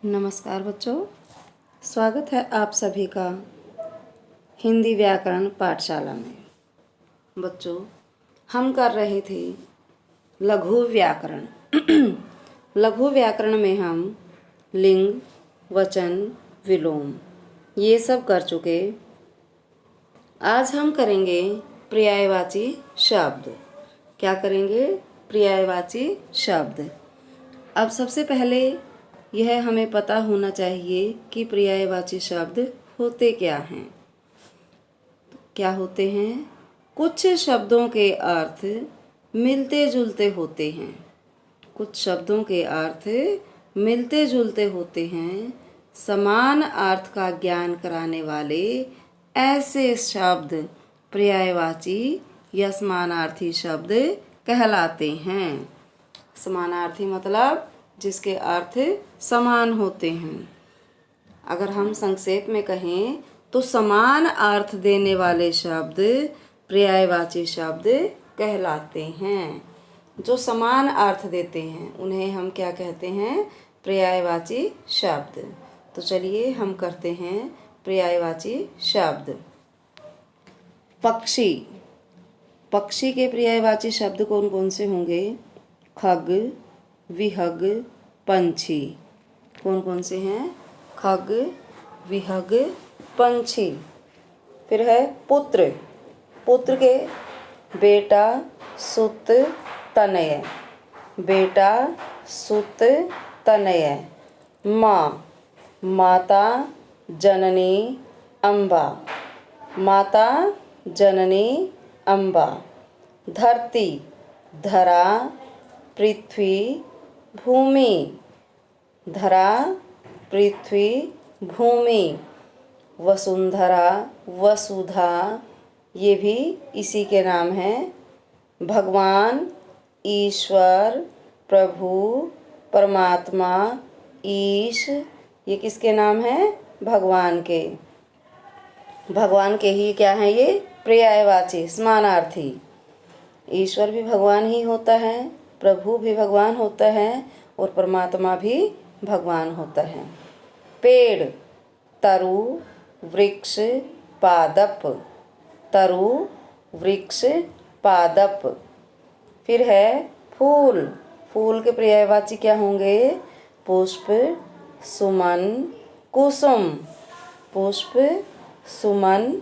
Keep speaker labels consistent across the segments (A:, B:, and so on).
A: नमस्कार बच्चों, स्वागत है आप सभी का हिंदी व्याकरण पाठशाला में। बच्चों, हम कर रहे थे लघु व्याकरण। लघु व्याकरण में हम लिंग, वचन, विलोम ये सब कर चुके। आज हम करेंगे पर्यायवाची शब्द। क्या करेंगे? पर्यायवाची शब्द। अब सबसे पहले यह हमें पता होना चाहिए कि पर्यायवाची शब्द होते क्या हैं। क्या होते हैं? कुछ शब्दों के अर्थ मिलते जुलते होते हैं। कुछ शब्दों के अर्थ मिलते जुलते होते हैं। समान अर्थ का ज्ञान कराने वाले ऐसे शब्द पर्यायवाची या समानार्थी शब्द कहलाते हैं। समानार्थी मतलब जिसके अर्थ समान होते हैं। अगर हम संक्षेप में कहें तो समान अर्थ देने वाले शब्द पर्यायवाची शब्द कहलाते हैं। जो समान अर्थ देते हैं उन्हें हम क्या कहते हैं? पर्यायवाची शब्द। तो चलिए हम करते हैं पर्यायवाची शब्द। पक्षी। पक्षी के पर्यायवाची शब्द कौन कौन से होंगे? खग, विहग, पंछी। कौन कौन से हैं? खग, विहग, पंछी। फिर है पुत्र। पुत्र के बेटा, सुत, तनय। बेटा, सुत, तनय। माँ, माता, जननी, अम्बा। माता, जननी, अम्बा। धरती, धरा, पृथ्वी, भूमि। धरा, पृथ्वी, भूमि। वसुंधरा, वसुधा ये भी इसी के नाम हैं। भगवान, ईश्वर, प्रभु, परमात्मा, ईश ये किसके नाम हैं? भगवान के। भगवान के ही क्या हैं ये? पर्यायवाची समानार्थी। ईश्वर भी भगवान ही होता है, प्रभु भी भगवान होता है और परमात्मा भी भगवान होता है। पेड़, तरु, वृक्ष, पादप। तरु, वृक्ष, पादप। फिर है फूल। फूल के पर्यायवाची क्या होंगे? पुष्प, सुमन, कुसुम। पुष्प, सुमन,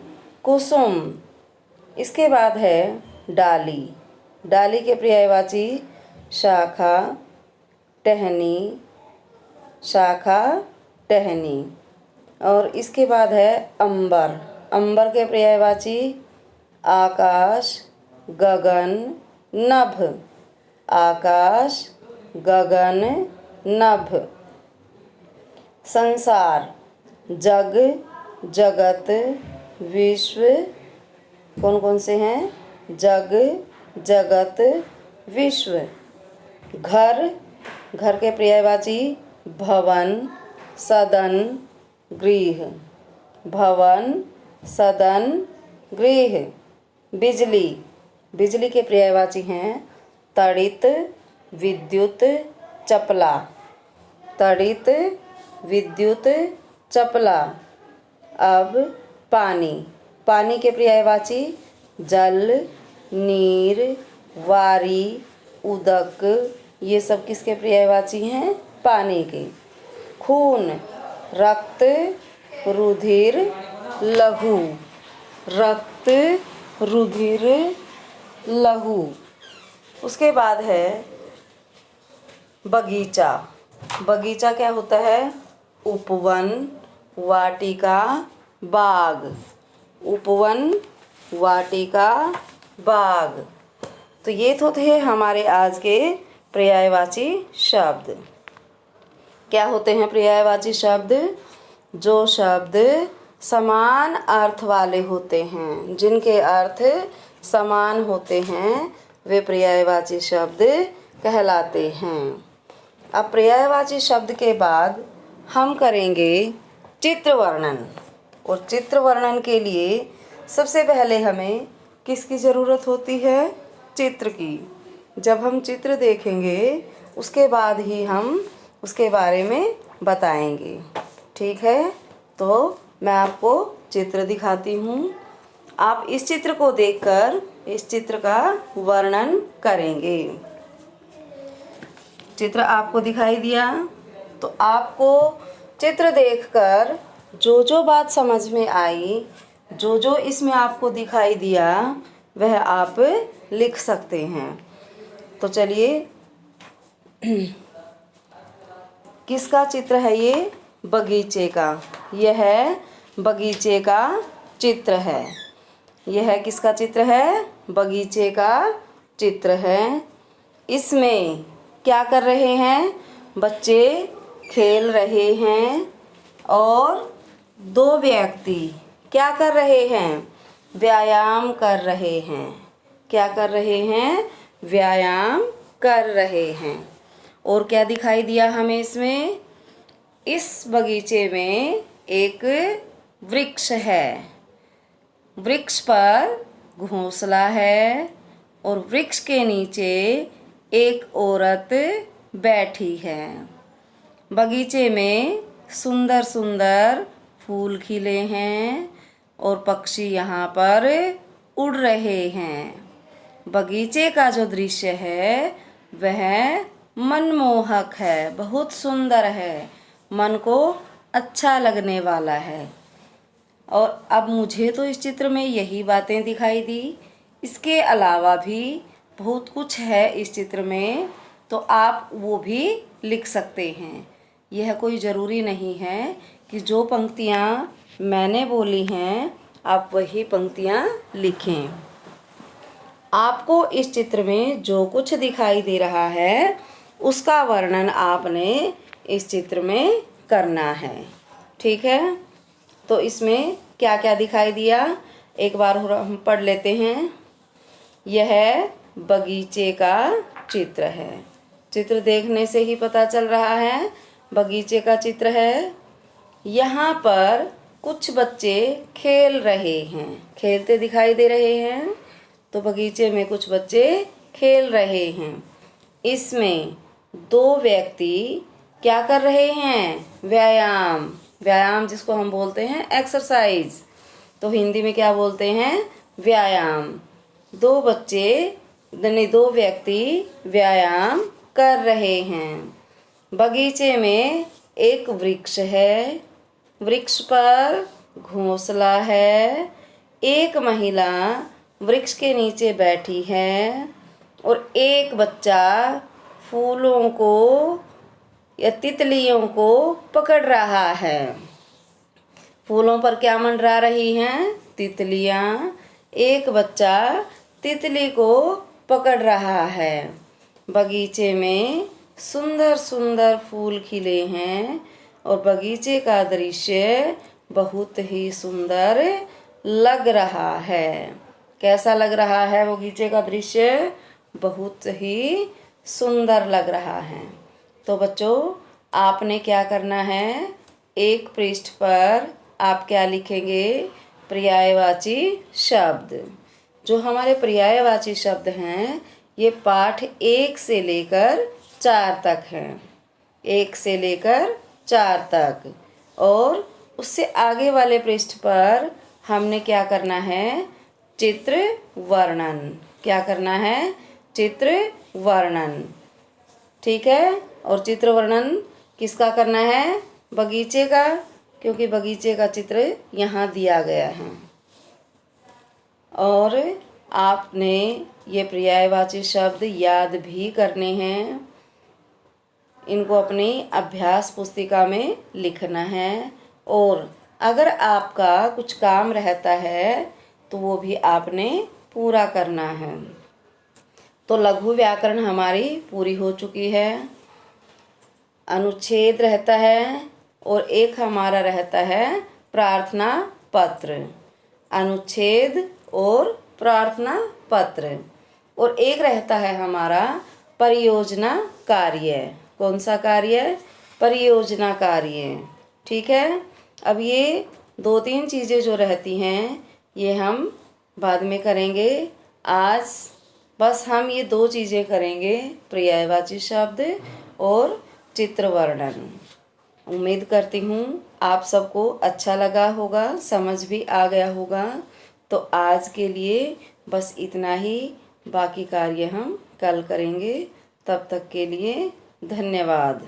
A: कुसुम। इसके बाद है डाली। डाली के पर्यायवाची शाखा, टहनी। शाखा, टहनी। और इसके बाद है अंबर। अंबर के पर्यायवाची आकाश, गगन, नभ। आकाश, गगन, नभ। संसार, जग, जगत, विश्व। कौन कौन से हैं? जग, जगत, विश्व। घर, घर के पर्यायवाची भवन, सदन, गृह। भवन, सदन, गृह। बिजली, बिजली के पर्यायवाची हैं तड़ित, विद्युत, चपला। तड़ित, विद्युत, चपला। अब पानी। पानी के पर्यायवाची जल, नीर, वारी, उदक ये सब किसके पर्यायवाची हैं? पानी के। खून, रक्त, रुधिर, लहू। रक्त, रुधिर, लहू। उसके बाद है बगीचा। बगीचा क्या होता है? उपवन, वाटिका, बाग। उपवन, वाटिका, बाग। तो ये तो थे हमारे आज के पर्यायवाची शब्द। क्या होते हैं पर्यायवाची शब्द? जो शब्द समान अर्थ वाले होते हैं, जिनके अर्थ समान होते हैं, वे पर्यायवाची शब्द कहलाते हैं। अब पर्यायवाची शब्द के बाद हम करेंगे चित्र वर्णन। और चित्र वर्णन के लिए सबसे पहले हमें किसकी ज़रूरत होती है? चित्र की। जब हम चित्र देखेंगे उसके बाद ही हम उसके बारे में बताएंगे। ठीक है, तो मैं आपको चित्र दिखाती हूँ। आप इस चित्र को देखकर इस चित्र का वर्णन करेंगे। चित्र आपको दिखाई दिया, तो आपको चित्र देखकर जो जो बात समझ में आई, जो जो इसमें आपको दिखाई दिया, वह आप लिख सकते हैं। तो चलिए, किसका चित्र है ये? बगीचे का। यह बगीचे का चित्र है। यह किसका चित्र है? बगीचे का चित्र है। इसमें क्या कर रहे हैं? बच्चे खेल रहे हैं और दो व्यक्ति क्या कर रहे हैं? व्यायाम कर रहे हैं। क्या कर रहे हैं? व्यायाम कर रहे हैं। और क्या दिखाई दिया हमें इसमें? इस बगीचे में एक वृक्ष है। वृक्ष पर घोंसला है और वृक्ष के नीचे एक औरत बैठी है। बगीचे में सुंदर सुंदर फूल खिले हैं और पक्षी यहाँ पर उड़ रहे हैं। बगीचे का जो दृश्य है वह मनमोहक है, बहुत सुंदर है, मन को अच्छा लगने वाला है। और अब मुझे तो इस चित्र में यही बातें दिखाई दी। इसके अलावा भी बहुत कुछ है इस चित्र में, तो आप वो भी लिख सकते हैं। यह कोई ज़रूरी नहीं है कि जो पंक्तियाँ मैंने बोली हैं आप वही पंक्तियाँ लिखें। आपको इस चित्र में जो कुछ दिखाई दे रहा है उसका वर्णन आपने इस चित्र में करना है। ठीक है, तो इसमें क्या क्या दिखाई दिया एक बार हम पढ़ लेते हैं। यह बगीचे का चित्र है। चित्र देखने से ही पता चल रहा है बगीचे का चित्र है। यहाँ पर कुछ बच्चे खेल रहे हैं, खेलते दिखाई दे रहे हैं। तो बगीचे में कुछ बच्चे खेल रहे हैं। इसमें दो व्यक्ति क्या कर रहे हैं? व्यायाम। व्यायाम जिसको हम बोलते हैं एक्सरसाइज, तो हिंदी में क्या बोलते हैं? व्यायाम। दो व्यक्ति व्यायाम कर रहे हैं। बगीचे में एक वृक्ष है, वृक्ष पर घोंसला है। एक महिला वृक्ष के नीचे बैठी है और एक बच्चा फूलों को या तितलियों को पकड़ रहा है। फूलों पर क्या मंडरा रही हैं? तितलियाँ। एक बच्चा तितली को पकड़ रहा है। बगीचे में सुंदर सुंदर फूल खिले हैं और बगीचे का दृश्य बहुत ही सुंदर लग रहा है। कैसा लग रहा है बगीचे का दृश्य? बहुत ही सुंदर लग रहा है। तो बच्चों, आपने क्या करना है? एक पृष्ठ पर आप क्या लिखेंगे? पर्यायवाची शब्द। जो हमारे पर्यायवाची शब्द हैं ये पाठ 1 से लेकर 4 तक हैं। 1 से लेकर 4 तक। और उससे आगे वाले पृष्ठ पर हमने क्या करना है? चित्र वर्णन। क्या करना है? चित्र वर्णन। ठीक है, और चित्र वर्णन किसका करना है? बगीचे का, क्योंकि बगीचे का चित्र यहाँ दिया गया है। और आपने ये पर्यायवाची शब्द याद भी करने हैं। इनको अपनी अभ्यास पुस्तिका में लिखना है। और अगर आपका कुछ काम रहता है तो वो भी आपने पूरा करना है। तो लघु व्याकरण हमारी पूरी हो चुकी है। अनुच्छेद रहता है और एक हमारा रहता है प्रार्थना पत्र। अनुच्छेद और प्रार्थना पत्र। और एक रहता है हमारा परियोजना कार्य। कौन सा कार्य? परियोजना कार्य। ठीक है, अब ये 2-3 चीज़ें जो रहती हैं ये हम बाद में करेंगे। आज बस हम ये 2 चीज़ें करेंगे, पर्यायवाची शब्द और चित्र वर्णन। उम्मीद करती हूँ आप सबको अच्छा लगा होगा, समझ भी आ गया होगा। तो आज के लिए बस इतना ही, बाकी कार्य हम कल करेंगे। तब तक के लिए धन्यवाद।